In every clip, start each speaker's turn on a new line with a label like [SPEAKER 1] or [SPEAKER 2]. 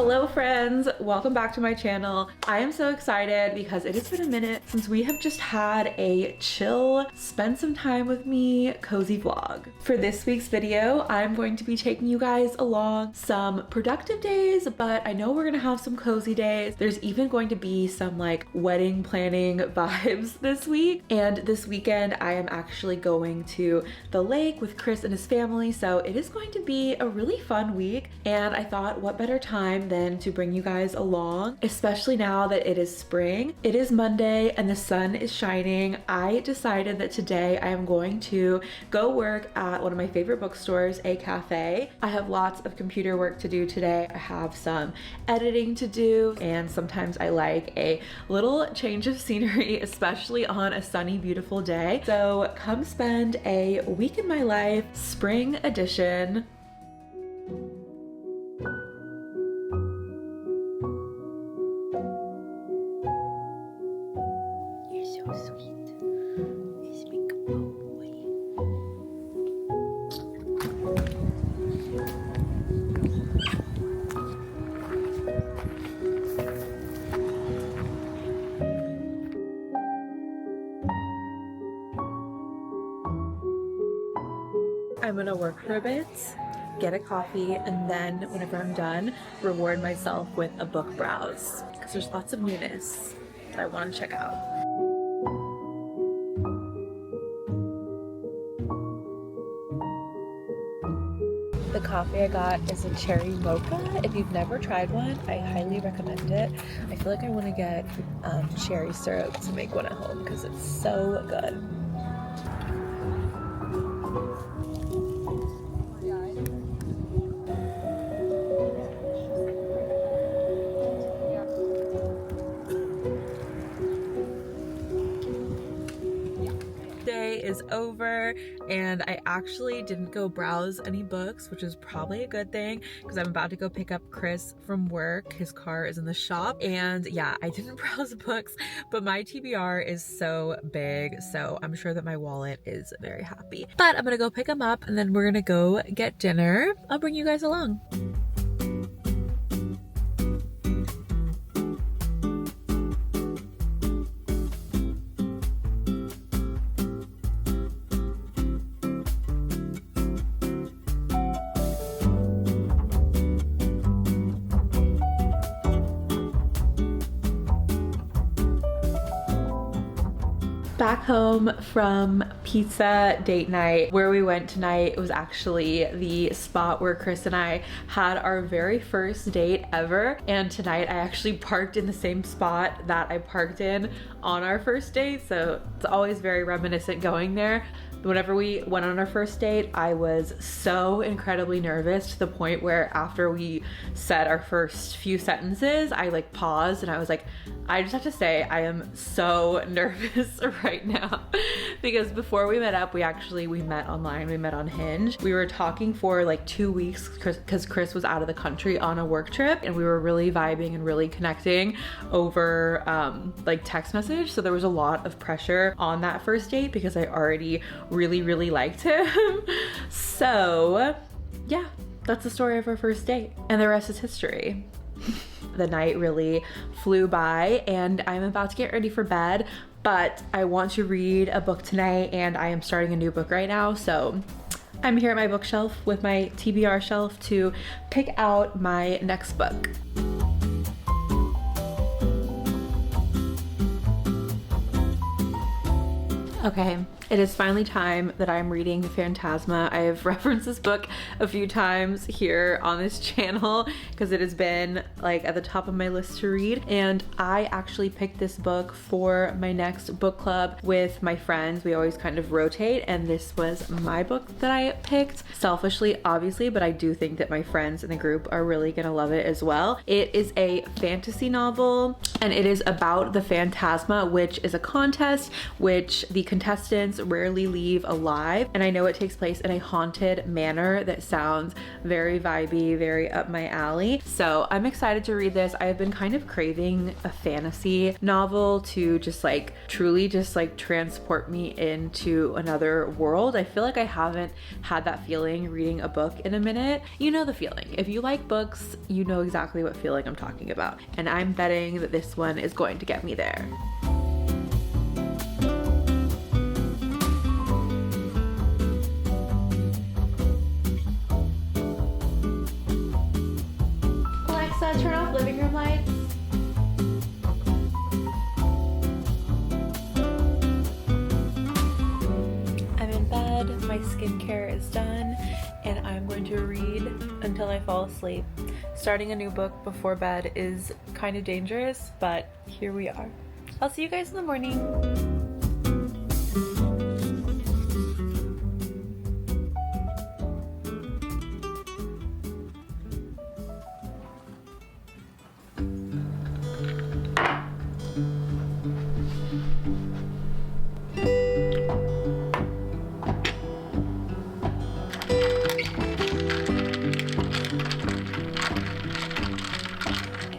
[SPEAKER 1] Hello friends, welcome back to my channel. I am so excited because it has been a minute since we have just had a chill, spend some time with me, cozy vlog. For this week's video, I'm going to be taking you guys along some productive days, but I know we're gonna have some cozy days. There's even going to be some like wedding planning vibes this week. And this weekend, I am actually going to the lake with Chris and his family. So it is going to be a really fun week. And I thought, what better time than to bring you guys along, especially now that it is spring. It is Monday and the sun is shining. I decided that today I am going to go work at one of my favorite bookstores, a cafe. I have lots of computer work to do today. I have some editing to do, and sometimes I like a little change of scenery, especially on a sunny, beautiful day. So come spend a week in my life, spring edition. I'm gonna work for a bit, get a coffee, and then whenever I'm done, reward myself with a book browse because there's lots of newness that I want to check out. The coffee I got is a cherry mocha. If you've never tried one, I highly recommend it. I feel like I want to get cherry syrup to make one at home because it's so good. Is over, and I actually didn't go browse any books, which is probably a good thing because I'm about to go pick up Chris from work. His car is in the shop, and yeah, I didn't browse books, but my TBR is so big, so I'm sure that my wallet is very happy. But I'm gonna go pick him up and then we're gonna go get dinner. I'll bring you guys along. Back home from pizza date night. Where we went tonight, it was actually the spot where Chris and I had our very first date ever. And tonight I actually parked in the same spot that I parked in on our first date. So it's always very reminiscent going there. Whenever we went on our first date, I was so incredibly nervous to the point where after we said our first few sentences, I like paused and I was like, I just have to say I am so nervous right now. Because before we met up, we met online, we met on Hinge. We were talking for like 2 weeks because Chris was out of the country on a work trip, and we were really vibing and really connecting over like text message. So there was a lot of pressure on that first date because I already really liked him. So yeah, that's the story of our first date, and the rest is history. The night really flew by and I'm about to get ready for bed, but I want to read a book tonight and I am starting a new book right now. So I'm here at my bookshelf with my TBR shelf to pick out my next book. Okay, it is finally time that I'm reading Phantasma. I have referenced this book a few times here on this channel because it has been like at the top of my list to read, and I actually picked this book for my next book club with my friends. We always kind of rotate, and this was my book that I picked, selfishly obviously, but I do think that my friends in the group are really gonna love it as well. It is a fantasy novel and it is about the Phantasma, which is a contest which the contestants rarely leave alive, and I know it takes place in a haunted manor that sounds very vibey, very up my alley. So I'm excited to read this. I've been kind of craving a fantasy novel to just like truly just like transport me into another world. I feel like I haven't had that feeling reading a book in a minute. You know the feeling. If you like books, you know exactly what feeling I'm talking about. And I'm betting that this one is going to get me there. Alexa, turn off living room lights. I'm in bed, my skincare is done, and I'm going to read until I fall asleep. Starting a new book before bed is kind of dangerous, but here we are. I'll see you guys in the morning.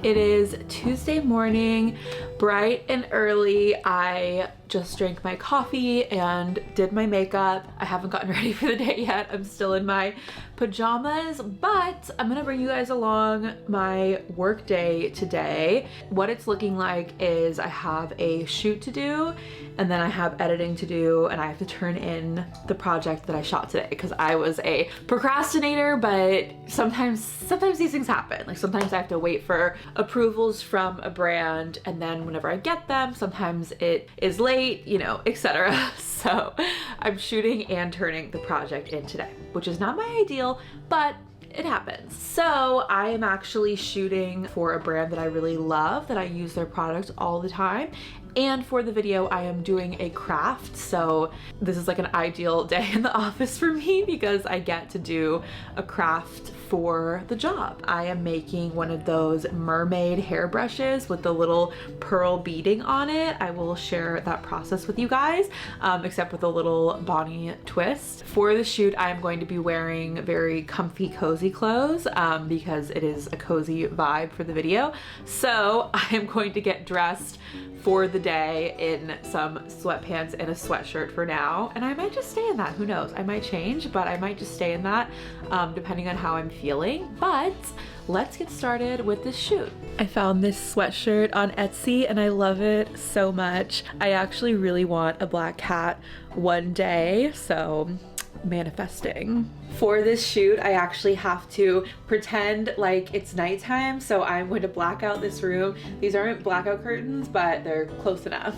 [SPEAKER 1] It is Tuesday morning, bright and early. I just drank my coffee and did my makeup. I haven't gotten ready for the day yet. I'm still in my pajamas, but I'm gonna bring you guys along my work day today. What it's looking like is I have a shoot to do, and then I have editing to do, and I have to turn in the project that I shot today because I was a procrastinator, but sometimes these things happen. Like sometimes I have to wait for approvals from a brand, and then whenever I get them, sometimes it is late, you know, etc. So I'm shooting and turning the project in today, which is not my ideal, but it happens. So I am actually shooting for a brand that I really love, that I use their products all the time. And for the video, I am doing a craft. So this is like an ideal day in the office for me because I get to do a craft for the job. I am making one of those mermaid hairbrushes with the little pearl beading on it. I will share that process with you guys, except with a little Bonnie twist. For the shoot, I am going to be wearing very comfy, cozy clothes because it is a cozy vibe for the video. So I am going to get dressed for the day in some sweatpants and a sweatshirt for now, and I might just stay in that. Who knows? I might change, but I might just stay in that depending on how I'm feeling. But let's get started with this shoot. I found this sweatshirt on Etsy and I love it so much. I actually really want a black cat one day, so manifesting. For this shoot, I actually have to pretend like it's nighttime, so I'm going to black out this room. These aren't blackout curtains, but they're close enough.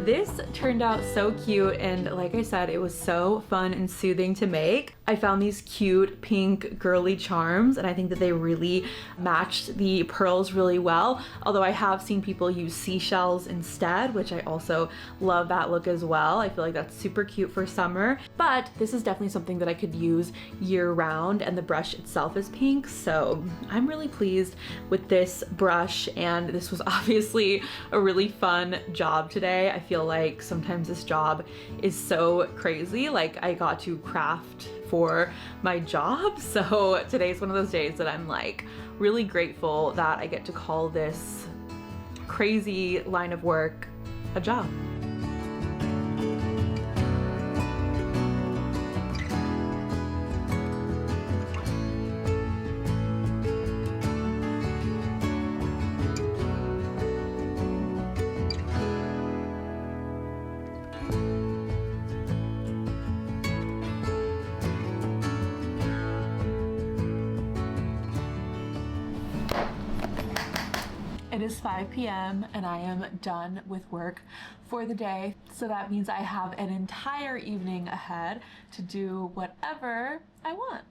[SPEAKER 1] This turned out so cute, and like I said, it was so fun and soothing to make. I found these cute pink girly charms, and I think that they really matched the pearls really well. Although I have seen people use seashells instead, which I also love that look as well. I feel like that's super cute for summer, but this is definitely something that I could use year round, and the brush itself is pink, so I'm really pleased with this brush. And this was obviously a really fun job today. I feel like sometimes this job is so crazy. Like I got to craft for my job, so today's one of those days that I'm like really grateful that I get to call this crazy line of work a job. It is 5 p.m. and I am done with work for the day. So that means I have an entire evening ahead to do whatever I want.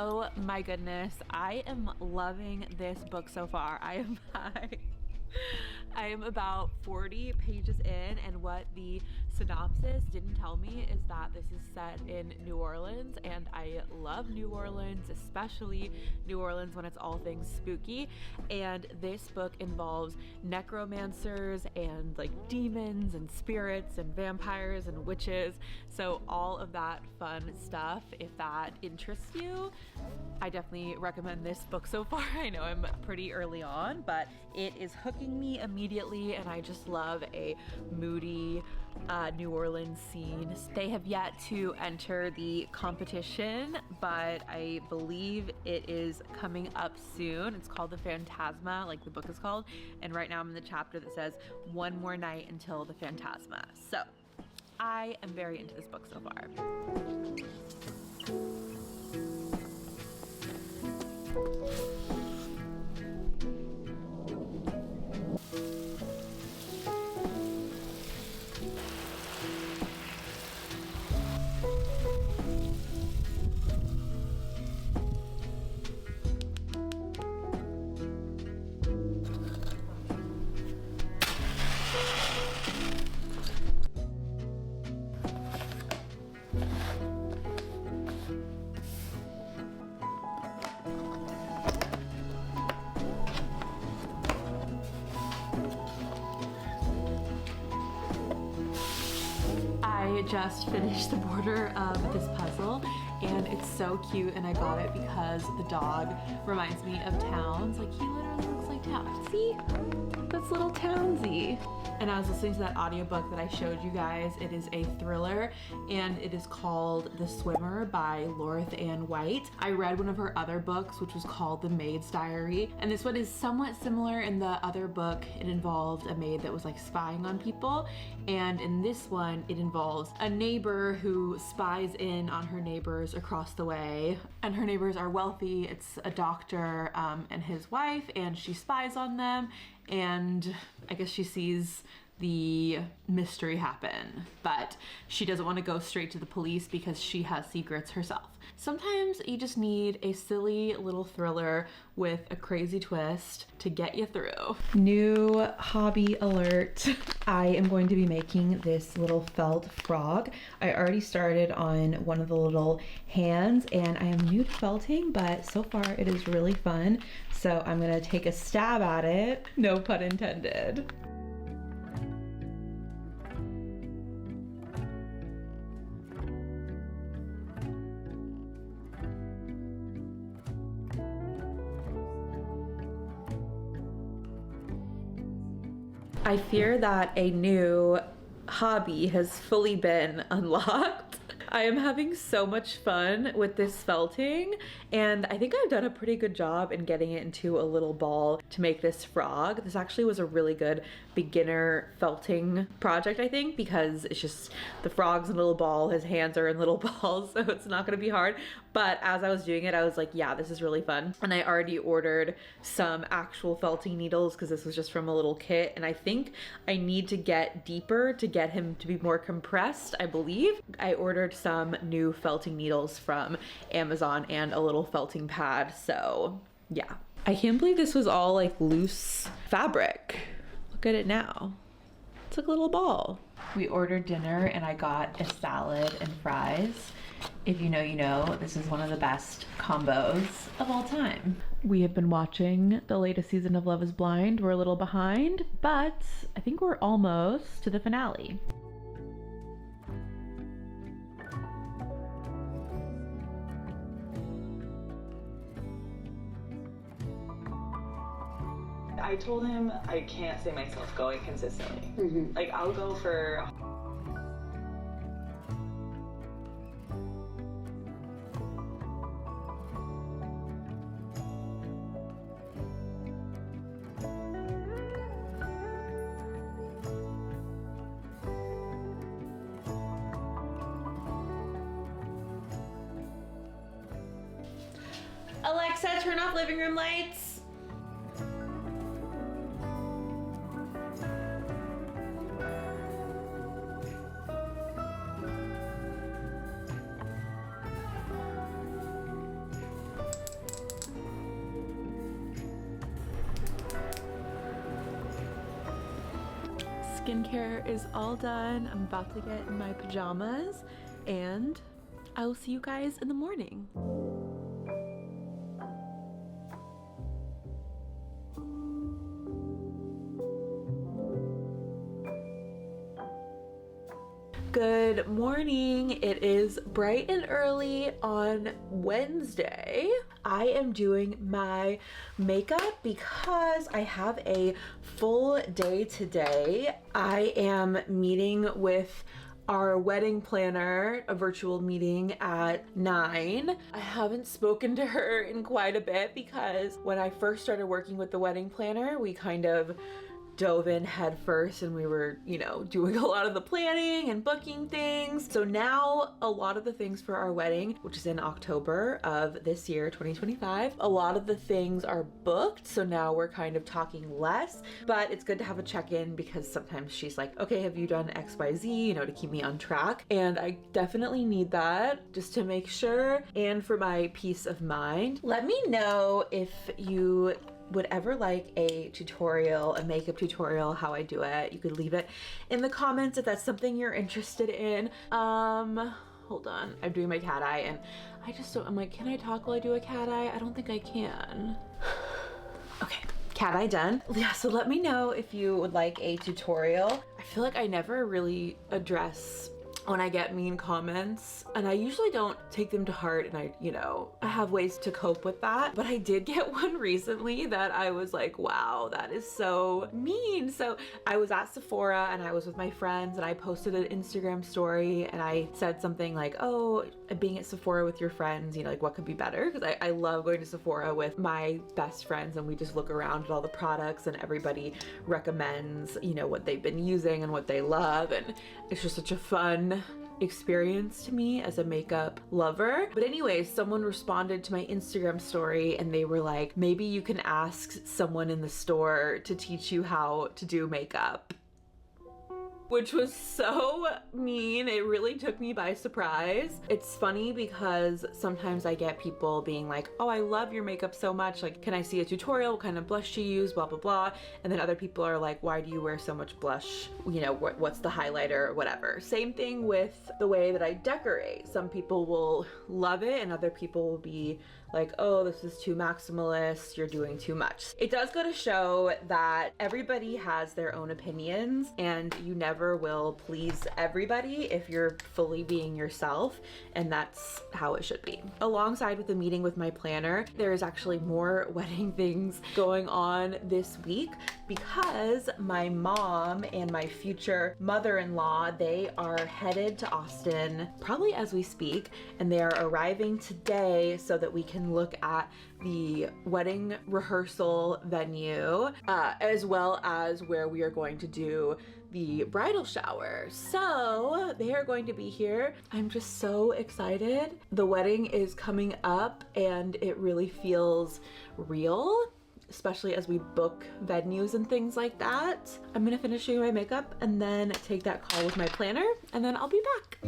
[SPEAKER 1] Oh my goodness, I am loving this book so far. I am about 40 pages in, and what the synopsis didn't tell me is that this is set in New Orleans, and I love New Orleans, especially New Orleans when it's all things spooky. And this book involves necromancers and like demons and spirits and vampires and witches. So all of that fun stuff, if that interests you, I definitely recommend this book so far. I know I'm pretty early on, but it is hooking me immediately, and I just love a moody New Orleans scene. They have yet to enter the competition, but I believe it is coming up soon. It's called The Phantasma, like the book is called, and right now I'm in the chapter that says one more night until the Phantasma. So I am very into this book so far. I just finished the border of this puzzle, and it's so cute, and I got it because the dog reminds me of Towns. Like, he literally looks like Towns. See? That's little Townsy. And I was listening to that audiobook that I showed you guys. It is a thriller, and it is called The Swimmer by Loreth Ann White. I read one of her other books, which was called The Maid's Diary, and this one is somewhat similar. In the other book, it involved a maid that was like spying on people, and in this one, it involves a neighbor who spies in on her neighbors across the way, and her neighbors are wealthy. It's a doctor and his wife, and she spies on them, and I guess she sees the mystery happen, but she doesn't want to go straight to the police because she has secrets herself. Sometimes you just need a silly little thriller with a crazy twist to get you through. New hobby alert. I am going to be making this little felt frog. I already started on one of the little hands, and I am new to felting, but so far it is really fun. So I'm gonna take a stab at it, no pun intended. I fear that a new hobby has fully been unlocked. I am having so much fun with this felting, and I think I've done a pretty good job in getting it into a little ball to make this frog. This actually was a really good beginner felting project, I think, because it's just the frog's in a little ball, his hands are in little balls, so it's not gonna be hard. But as I was doing it, I was like, yeah, this is really fun. And I already ordered some actual felting needles because this was just from a little kit, and I think I need to get deeper to get him to be more compressed, I believe. I ordered some new felting needles from Amazon and a little felting pad, so yeah. I can't believe this was all like loose fabric. Look at it now. It's like a little ball. We ordered dinner and I got a salad and fries. If you know, you know, this is one of the best combos of all time. We have been watching the latest season of Love is Blind. We're a little behind, but I think we're almost to the finale.
[SPEAKER 2] I told him I can't see myself going consistently. Like, I'll go for
[SPEAKER 1] Alexa, turn off living room lights. Skincare is all done. I'm about to get in my pajamas and I will see you guys in the morning. Good morning. It is bright and early on Wednesday. I am doing my makeup because I have a full day today. I am meeting with our wedding planner, a virtual meeting at 9. I haven't spoken to her in quite a bit because when I first started working with the wedding planner, we kind of dove in head first and we were, you know, doing a lot of the planning and booking things. So now a lot of the things for our wedding, which is in October of this year, 2025, a lot of the things are booked. So now we're kind of talking less, but it's good to have a check-in because sometimes she's like, okay, have you done XYZ, you know, to keep me on track. And I definitely need that just to make sure and for my peace of mind. Let me know if you would ever like a tutorial, a makeup tutorial, how I do it. You could leave it in the comments if that's something you're interested in. Hold on, I'm doing my cat eye and I just don't, I'm like, can I talk while I do a cat eye? I don't think I can. Okay, cat eye done. Yeah, so let me know if you would like a tutorial. I feel like I never really address when I get mean comments, and I usually don't take them to heart, and I have ways to cope with that, but I did get one recently that I was like, wow, that is so mean. So I was at Sephora and I was with my friends and I posted an Instagram story and I said something like, oh, being at Sephora with your friends, you know, like what could be better? Because I love going to Sephora with my best friends and we just look around at all the products and everybody recommends, you know, what they've been using and what they love, and it's just such a fun experience to me as a makeup lover. But anyways, someone responded to my Instagram story and they were like, maybe you can ask someone in the store to teach you how to do makeup. Which was so mean. It really took me by surprise. It's funny because sometimes I get people being like, oh, I love your makeup so much. Like, can I see a tutorial? What kind of blush you use? Blah, blah, blah. And then other people are like, why do you wear so much blush? You know, what's the highlighter or whatever. Same thing with the way that I decorate. Some people will love it and other people will be like, oh, this is too maximalist. You're doing too much. It does go to show that everybody has their own opinions and you never will please everybody if you're fully being yourself, and that's how it should be. Alongside with the meeting with my planner, there is actually more wedding things going on this week because my mom and my future mother-in-law, they are headed to Austin probably as we speak, and they are arriving today so that we can look at the wedding rehearsal venue as well as where we are going to do the bridal shower. So they are going to be here. I'm just so excited. The wedding is coming up and it really feels real, especially as we book venues and things like that. I'm gonna finish doing my makeup and then take that call with my planner and then I'll be back.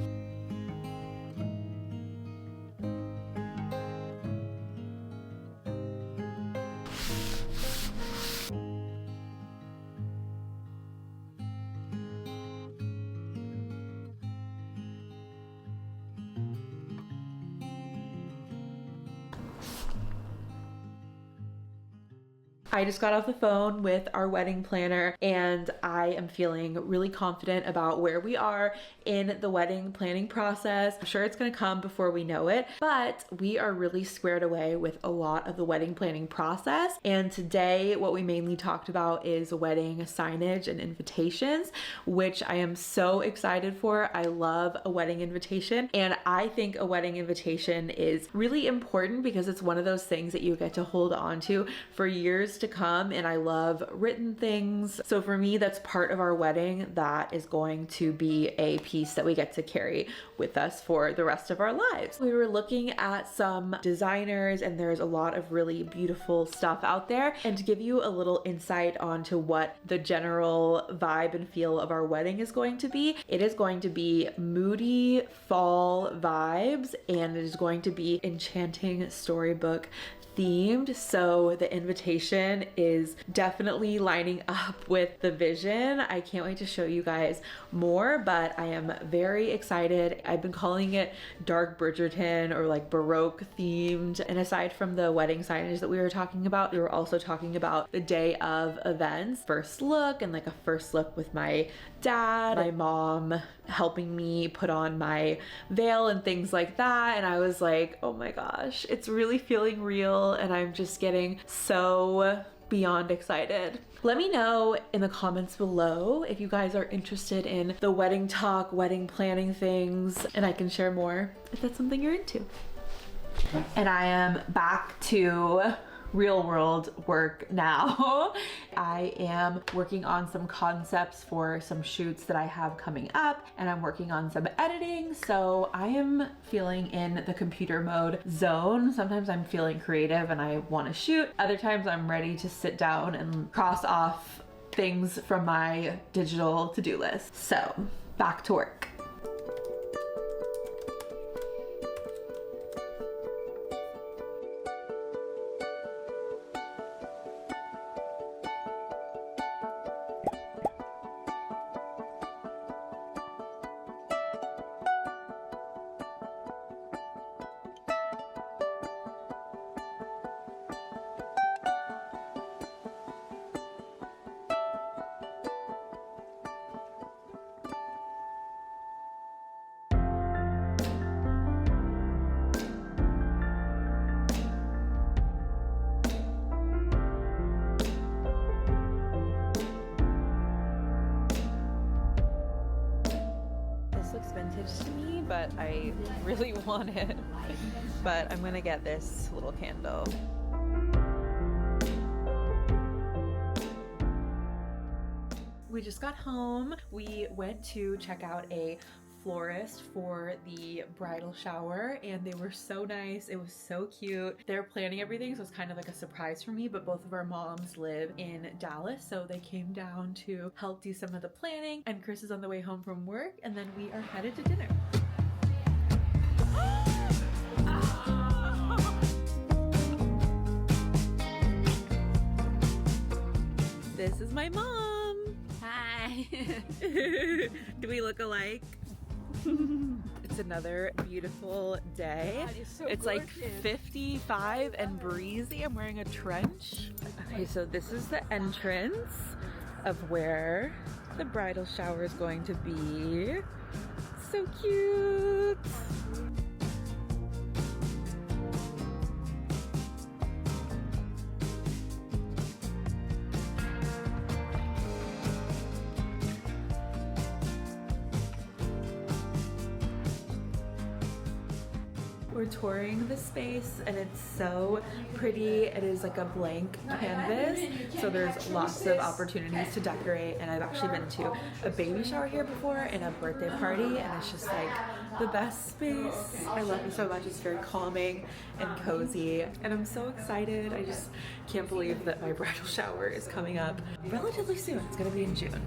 [SPEAKER 1] I just got off the phone with our wedding planner and I am feeling really confident about where we are in the wedding planning process. I'm sure it's gonna come before we know it, but we are really squared away with a lot of the wedding planning process. And today, what we mainly talked about is wedding signage and invitations, which I am so excited for. I love a wedding invitation, and I think a wedding invitation is really important because it's one of those things that you get to hold on to for years to come, and I love written things. So for me, that's part of our wedding that is going to be a piece that we get to carry with us for the rest of our lives. We were looking at some designers and there's a lot of really beautiful stuff out there. And to give you a little insight onto what the general vibe and feel of our wedding is going to be, it is going to be moody fall vibes, and it is going to be enchanting storybook themed. So the invitation is definitely lining up with the vision. I can't wait to show you guys more, but I am very excited. I've been calling it dark Bridgerton or like Baroque themed. And aside from the wedding signage that we were talking about, we were also talking about the day of events, first look, and like a first look with my dad, my mom helping me put on my veil and things like that. And I was like, oh my gosh, it's really feeling real. And I'm just getting so beyond excited. Let me know in the comments below if you guys are interested in the wedding talk, wedding planning things, and I can share more if that's something you're into. And I am back to real world work now. I am working on some concepts for some shoots that I have coming up, and I'm working on some editing. So I am feeling in the computer mode zone. Sometimes I'm feeling creative and I want to shoot. Other times I'm ready to sit down and cross off things from my digital to-do list. So back to work. To me, but I really want it. But I'm gonna get this little candle. We just got home. We went to check out a florist for the bridal shower and they were so nice. It was so cute. They're planning everything, so it's kind of like a surprise for me, but both of our moms live in Dallas, so they came down to help do some of the planning, and Chris is on the way home from work, and then we are headed to dinner. This is my mom.
[SPEAKER 3] Hi.
[SPEAKER 1] Do we look alike? It's another beautiful day.
[SPEAKER 3] God, so
[SPEAKER 1] it's
[SPEAKER 3] gorgeous.
[SPEAKER 1] Like 55 and breezy. I'm wearing a trench. Okay, so this is the entrance of where the bridal shower is going to be. So cute. We're touring the space and it's so pretty. It is like a blank canvas, so there's lots of opportunities to decorate, and I've actually been to a baby shower here before and a birthday party, and it's just like the best space. I love it so much. It's very calming and cozy, and I'm so excited. I just can't believe that my bridal shower is coming up relatively soon. It's gonna be in June.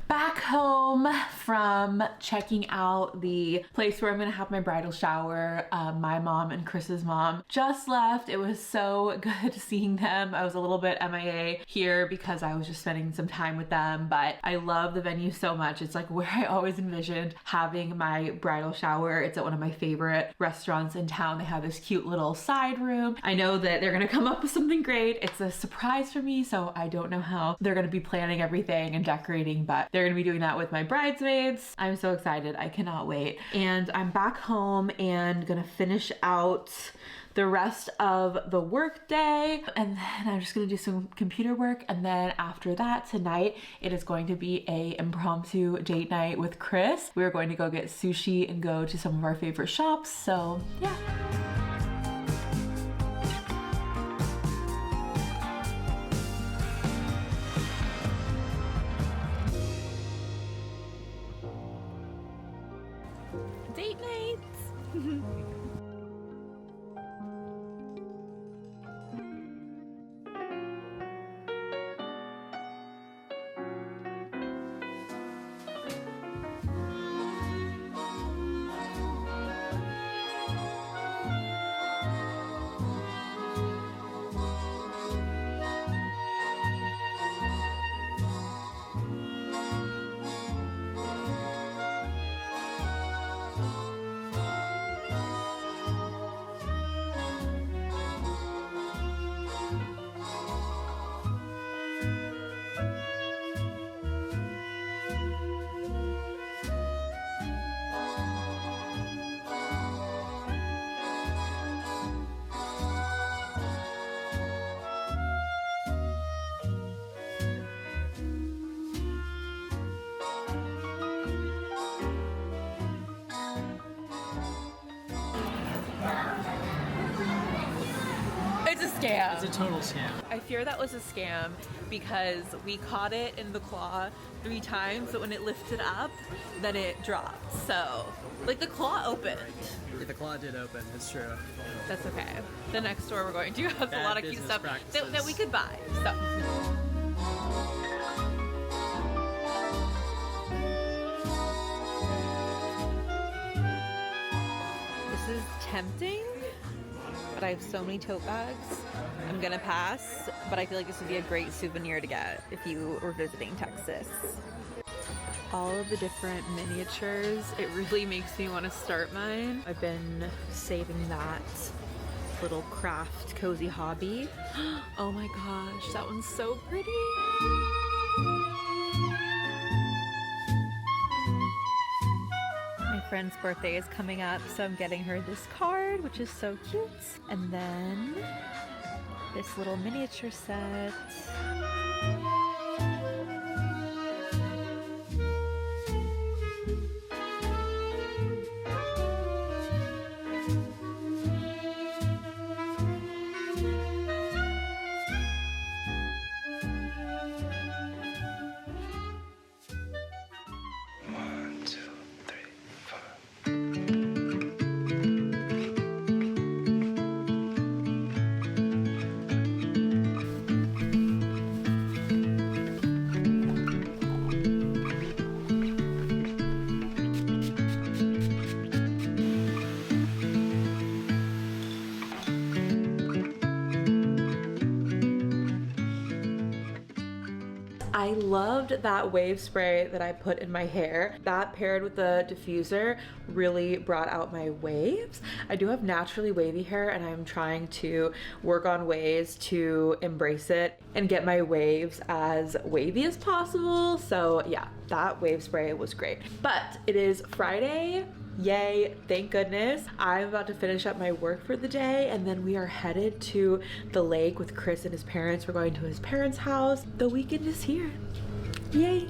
[SPEAKER 1] Back home from checking out the place where I'm gonna have my bridal shower. My mom and Chris's mom just left. It was so good seeing them. I was a little bit MIA here because I was just spending some time with them, but I love the venue so much. It's like where I always envisioned having my bridal shower. It's at one of my favorite restaurants in town. They have this cute little side room. I know that they're gonna come up with something great. It's a surprise for me, so I don't know how they're gonna be planning everything and decorating, but they're gonna be doing that with my bridesmaids. I'm so excited. I cannot wait. And I'm back home and gonna finish out the rest of the work day, and then I'm just gonna do some computer work, and then after that tonight it is going to be a impromptu date night with Chris. We're going to go get sushi and go to some of our favorite shops, so yeah. Date nights. It's a scam.
[SPEAKER 3] It's a total scam.
[SPEAKER 1] I fear that was a scam because we caught it in the claw 3 times, but when it lifted up, then it dropped. So, like, the claw opened.
[SPEAKER 3] Yeah, the claw did open, it's true.
[SPEAKER 1] That's okay. The next store we're going to has a
[SPEAKER 3] Bad
[SPEAKER 1] lot of cute
[SPEAKER 3] business
[SPEAKER 1] stuff
[SPEAKER 3] practices.
[SPEAKER 1] that we could buy. So. This is tempting, but I have so many tote bags. I'm gonna pass, but I feel like this would be a great souvenir to get if you were visiting Texas. All of the different miniatures, it really makes me want to start mine. I've been saving that little craft cozy hobby. Oh my gosh, that one's so pretty. My friend's birthday is coming up, so I'm getting her this card, which is so cute. And then this little miniature set. I loved that wave spray that I put in my hair. That paired with the diffuser really brought out my waves. I do have naturally wavy hair and I'm trying to work on ways to embrace it and get my waves as wavy as possible. So yeah, that wave spray was great. But it is Friday. Yay, thank goodness. I'm about to finish up my work for the day and then we are headed to the lake with Chris and his parents. We're going to his parents' house. The weekend is here. Yay.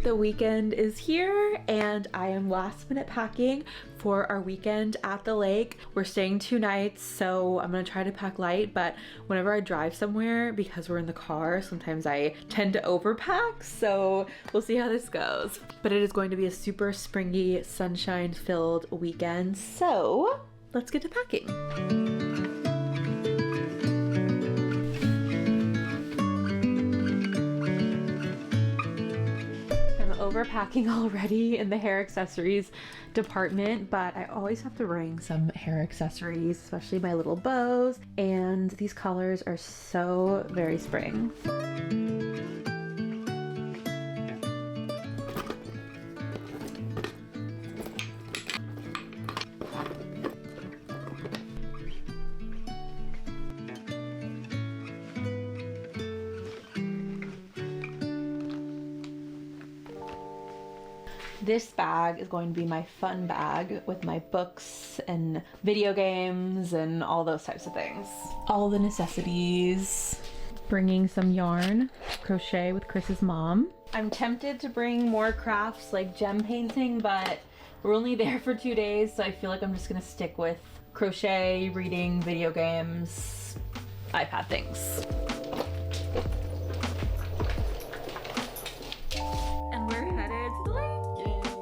[SPEAKER 1] The weekend is here and I am last minute packing for our weekend at the lake. We're staying 2 nights, so I'm gonna try to pack light, but whenever I drive somewhere, because we're in the car, sometimes I tend to overpack, so we'll see how this goes. But it is going to be a super springy, sunshine-filled weekend, so let's get to packing. overpacking already in the hair accessories department, but I always have to bring some hair accessories, especially my little bows, and these colors are so very spring. This bag is going to be my fun bag with my books and video games and all those types of things. All the necessities. Bringing some yarn, crochet with Chris's mom. I'm tempted to bring more crafts like gem painting, but we're only there for 2 days, so I feel like I'm just gonna stick with crochet, reading, video games, iPad things. And we're headed to the lake.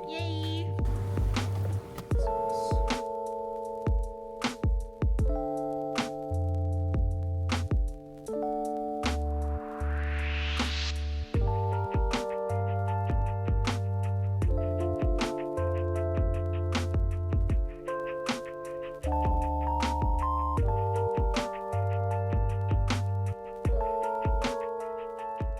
[SPEAKER 1] Yay!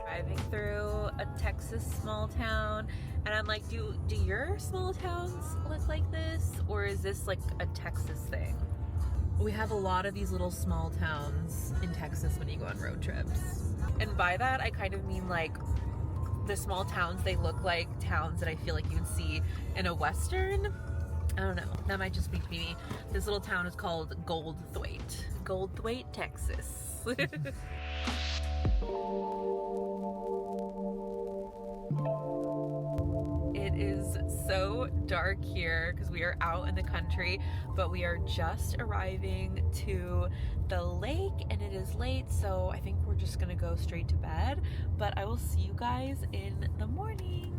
[SPEAKER 1] Driving through a Texas small town, and I'm like, do your small towns look like this, or is this like a Texas thing? We have a lot of these little small towns in Texas when you go on road trips, and by that I kind of mean like the small towns, they look like towns that I feel like you'd see in a Western. I don't know, that might just be me. This little town is called Goldthwaite, Texas. It is so dark here because we are out in the country, but we are just arriving to the lake and it is late, so I think we're just gonna go straight to bed, but I will see you guys in the morning.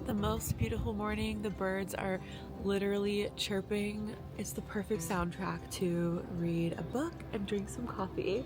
[SPEAKER 1] The most beautiful morning. The birds are literally chirping. It's the perfect soundtrack to read a book and drink some coffee.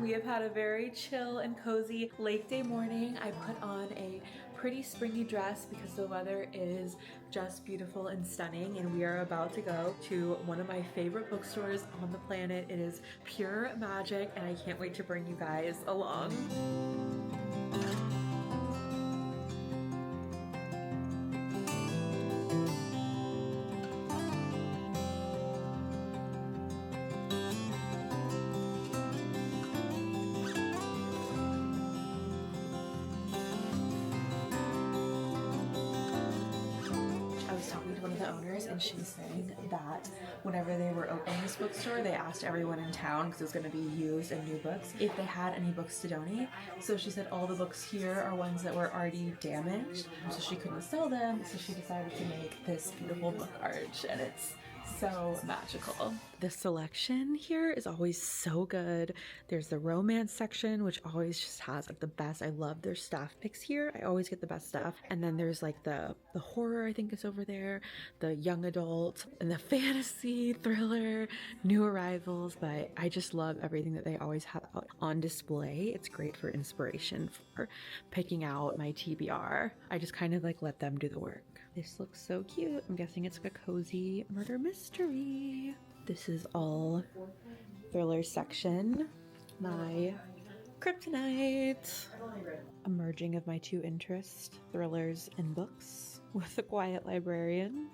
[SPEAKER 1] We have had a very chill and cozy lake day morning. I put on a pretty springy dress because the weather is just beautiful and stunning, and we are about to go to one of my favorite bookstores on the planet. It is pure magic, and I can't wait to bring you guys along. And she was saying that whenever they were opening this bookstore, they asked everyone in town, because it was going to be used and new books, if they had any books to donate. So she said all the books here are ones that were already damaged, so she couldn't sell them, so she decided to make this beautiful book arch, and it's so magical. The selection here is always so good. There's the romance section, which always just has like the best. I love their staff picks here. I always get the best stuff. And then there's like the horror, I think is over there, the young adult, and the fantasy, thriller, new arrivals. But I just love everything that they always have out on display. It's great for inspiration for picking out my TBR. I just kind of like let them do the work. This looks so cute. I'm guessing it's like a cozy murder mystery. This is all thriller section. My kryptonite. A merging of my two interests, thrillers and books, with a quiet librarian.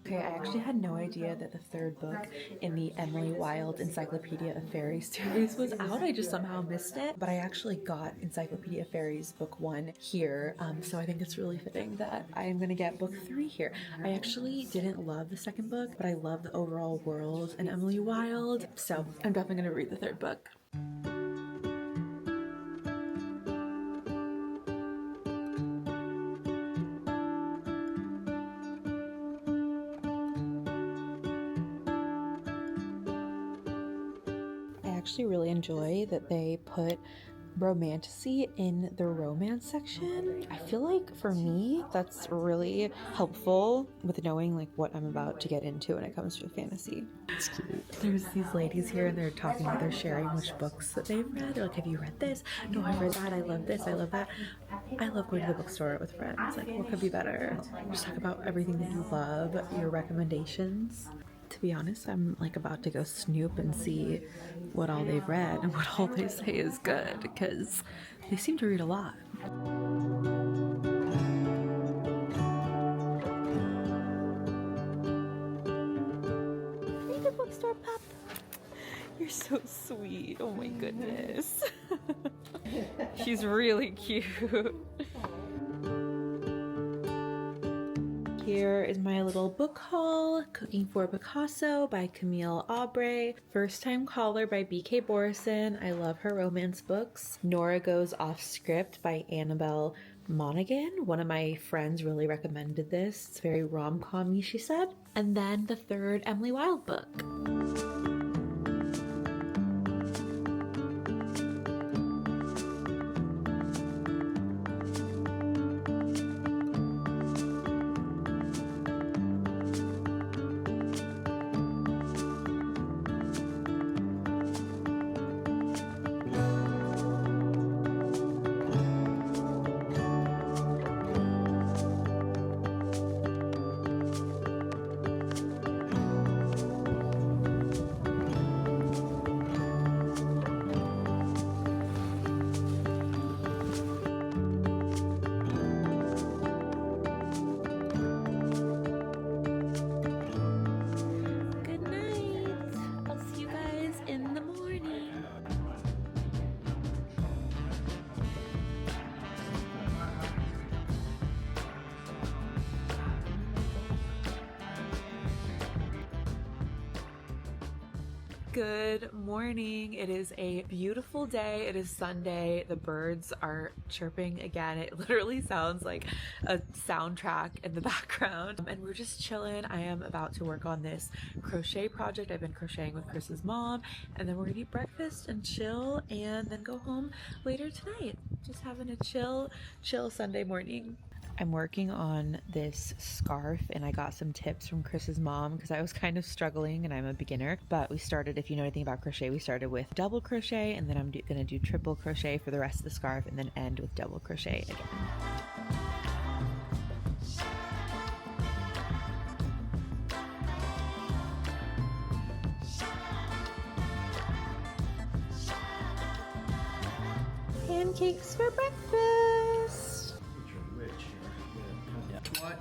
[SPEAKER 1] Okay, I actually had no idea that the third book in the Emily Wilde Encyclopedia of Fairies series was out. I just somehow missed it, but I actually got Encyclopedia of Fairies book 1 here, so I think it's really fitting that I am gonna get book 3 here. I actually didn't love the second book, but I love the overall world in Emily Wilde, so I'm definitely gonna read the third book. actually really enjoy that they put romantasy in the romance section. I feel like for me that's really helpful with knowing like what I'm about to get into when it comes to fantasy.
[SPEAKER 3] It's cute.
[SPEAKER 1] There's these ladies here and they're talking, they're sharing which books that they've read. They're like, have you read this? No, I've read that. I love this. I love that. I love going to the bookstore with friends. Like, what could be better? Just talk about everything that you love, your recommendations. To be honest, I'm like about to go snoop and see what all they've read and what all they say is good, because they seem to read a lot. Read the bookstore, pup. You're so sweet. Oh my goodness. She's really cute. Here is my little book haul. Cooking for Picasso by Camille Aubrey. First Time Caller by B.K. Borison. I love her romance books. Nora Goes Off Script by Annabelle Monaghan. One of my friends really recommended this. It's very rom-com-y, she said. And then the third Emily Wilde book. Good morning. It is a beautiful day. It is Sunday. The birds are chirping again. It literally sounds like a soundtrack in the background. And we're just chilling. I am about to work on this crochet project. I've been crocheting with Chris's mom, and then we're gonna eat breakfast and chill and then go home later tonight. Just having a chill Sunday morning. I'm working on this scarf and I got some tips from Chris's mom because I was kind of struggling and I'm a beginner, but we started, if you know anything about crochet, we started with double crochet and then I'm gonna do triple crochet for the rest of the scarf and then end with double crochet again. Pancakes for breakfast.
[SPEAKER 3] What?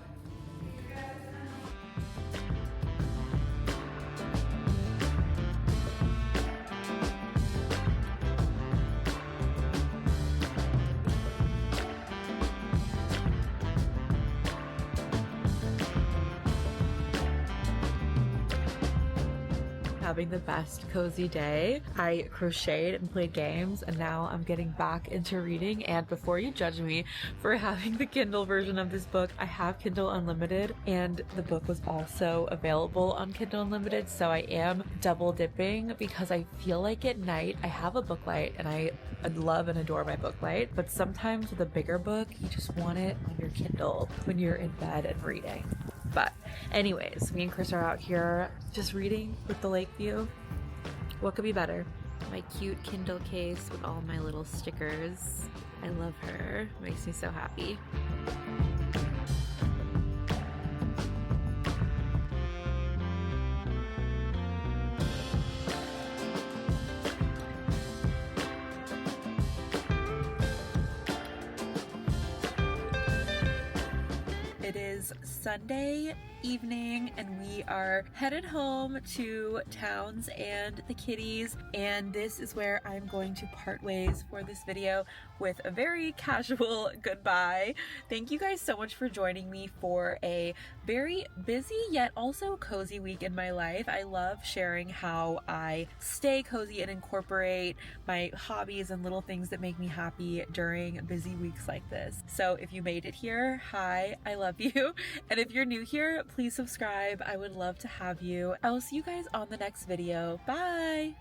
[SPEAKER 1] Having the best cozy day. I crocheted and played games and now I'm getting back into reading. And before you judge me for having the Kindle version of this book, I have Kindle Unlimited and the book was also available on Kindle Unlimited, so I am double dipping because I feel like at night I have a book light and I love and adore my book light, but sometimes with a bigger book you just want it on your Kindle when you're in bed and reading. But anyways, me and Chris are out here just reading with the lake view. What could be better? My cute Kindle case with all my little stickers. I love her. Makes me so happy. It is Sunday evening and we are headed home to Towns and the kitties, and this is where I'm going to part ways for this video with a very casual goodbye. Thank you guys so much for joining me for a very busy yet also cozy week in my life. I love sharing how I stay cozy and incorporate my hobbies and little things that make me happy during busy weeks like this. So if you made it here, hi, I love you. And if you're new here, please subscribe. I would love to have you. I will see you guys on the next video. Bye!